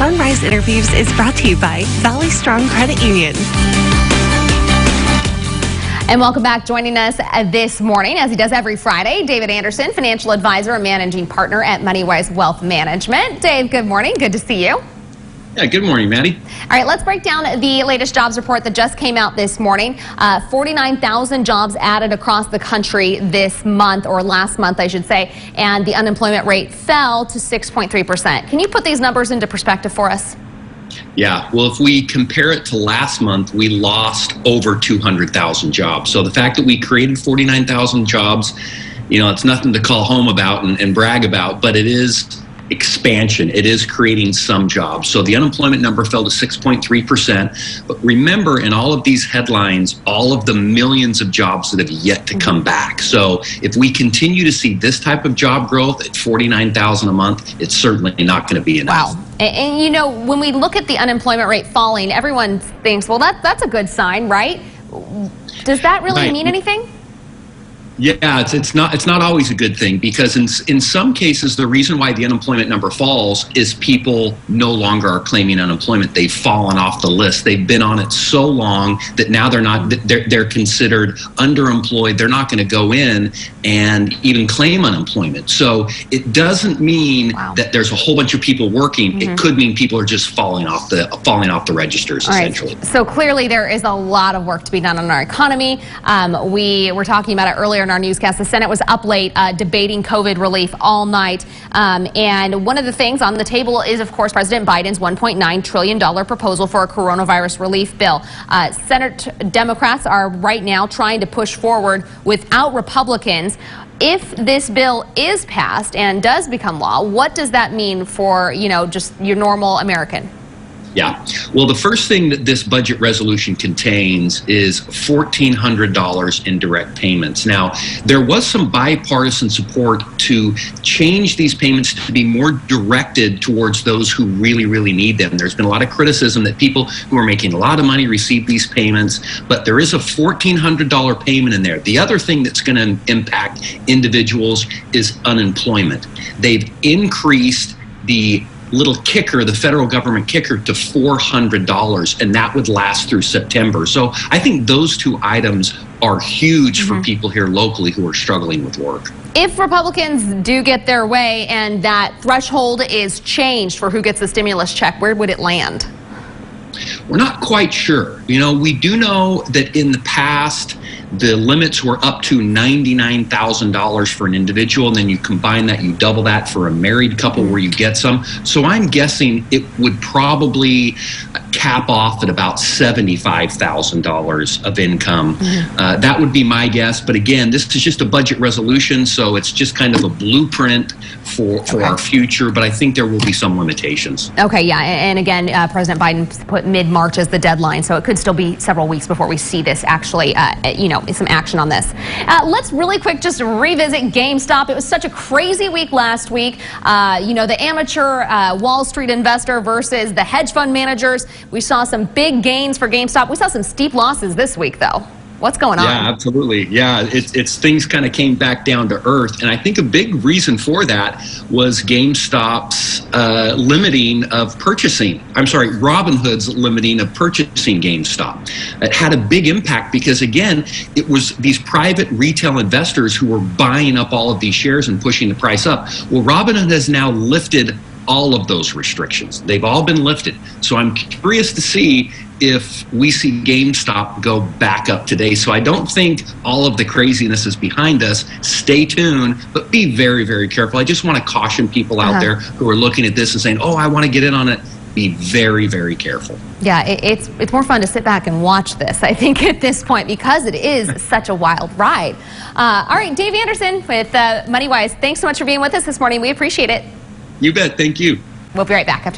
Sunrise Interviews is brought to you by Valley Strong Credit Union. And welcome back. Joining us this morning, as he does every Friday, David Anderson, financial advisor and managing partner at Moneywise Wealth Management. Dave, good morning. Good to see you. Yeah, good morning, Maddie. All right, let's break down the latest jobs report that just came out this morning. 49,000 jobs added across the country this month, or last month, I should say, and the unemployment rate fell to 6.3%. Can you put these numbers into perspective for us? Yeah, well, if we compare it to last month, we lost over 200,000 jobs. So the fact that we created 49,000 jobs, you know, it's nothing to call home about and brag about, but it is expansion. It is creating some jobs. So the unemployment number fell to 6.3%. But remember, in all of these headlines, all of the millions of jobs that have yet to come back. So if we continue to see this type of job growth at 49,000 a month, it's certainly not going to be enough. Wow. And you know, when we look at the unemployment rate falling, everyone thinks, well, that's a good sign, right? Does that really mean anything? Yeah, it's not always a good thing, because in some cases the reason why the unemployment number falls is people no longer are claiming unemployment. They've fallen off the list. They've been on it so long that now they're considered underemployed. They're not going to go in and even claim unemployment. So it doesn't mean that there's a whole bunch of people working. It could mean people are just falling off the registers, essentially. Right. So clearly there is a lot of work to be done on our economy. We were talking about it earlier in our newscast. The Senate was up late debating COVID relief all night. And one of the things on the table is, of course, President Biden's $1.9 trillion proposal for a coronavirus relief bill. Senate Democrats are right now trying to push forward without Republicans. If this bill is passed and does become law, what does that mean for, you know, just your normal American? Yeah. Well, the first thing that this budget resolution contains is $1,400 in direct payments. Now, there was some bipartisan support to change these payments to be more directed towards those who really, really need them. There's been a lot of criticism that people who are making a lot of money receive these payments, but there is a $1,400 payment in there. The other thing that's going to impact individuals is unemployment. They've increased the little kicker, the federal government kicker, to $400, and that would last through September. So I think those two items are huge for people here locally who are struggling with work. If Republicans do get their way and that threshold is changed for who gets the stimulus check, where would it land? We're not quite sure. You know, we do know that in the past, the limits were up to $99,000 for an individual, and then you combine that, you double that for a married couple where you get some. So I'm guessing it would probably cap off at about $75,000 of income. That would be my guess. But again, this is just a budget resolution, so it's just kind of a blueprint for our future. But I think there will be some limitations. Okay, yeah. And again, President Biden put mid-March as the deadline, so it could still be several weeks before we see this actually, you know, some action on this. Let's really quick just revisit GameStop. It was such a crazy week last week. You know, the amateur Wall Street investor versus the hedge fund managers. We saw some big gains for GameStop. We saw some steep losses this week, though. What's going on? Yeah, absolutely. Yeah, it's things kind of came back down to earth. And I think a big reason for that was GameStop's limiting of purchasing. I'm sorry, Robinhood's limiting of purchasing GameStop. It had a big impact because, again, it was these private retail investors who were buying up all of these shares and pushing the price up. Well, Robinhood has now lifted all of those restrictions. They've all been lifted. So I'm curious to see if we see GameStop go back up today. So I don't think all of the craziness is behind us. Stay tuned, but be very, very careful. I just want to caution people out there who are looking at this and saying, oh, I want to get in on it. Be very, very careful. Yeah, it's more fun to sit back and watch this, I think, at this point, because it is such a wild ride. All right, Dave Anderson with Moneywise, thanks so much for being with us this morning. We appreciate it. You bet. Thank you. We'll be right back after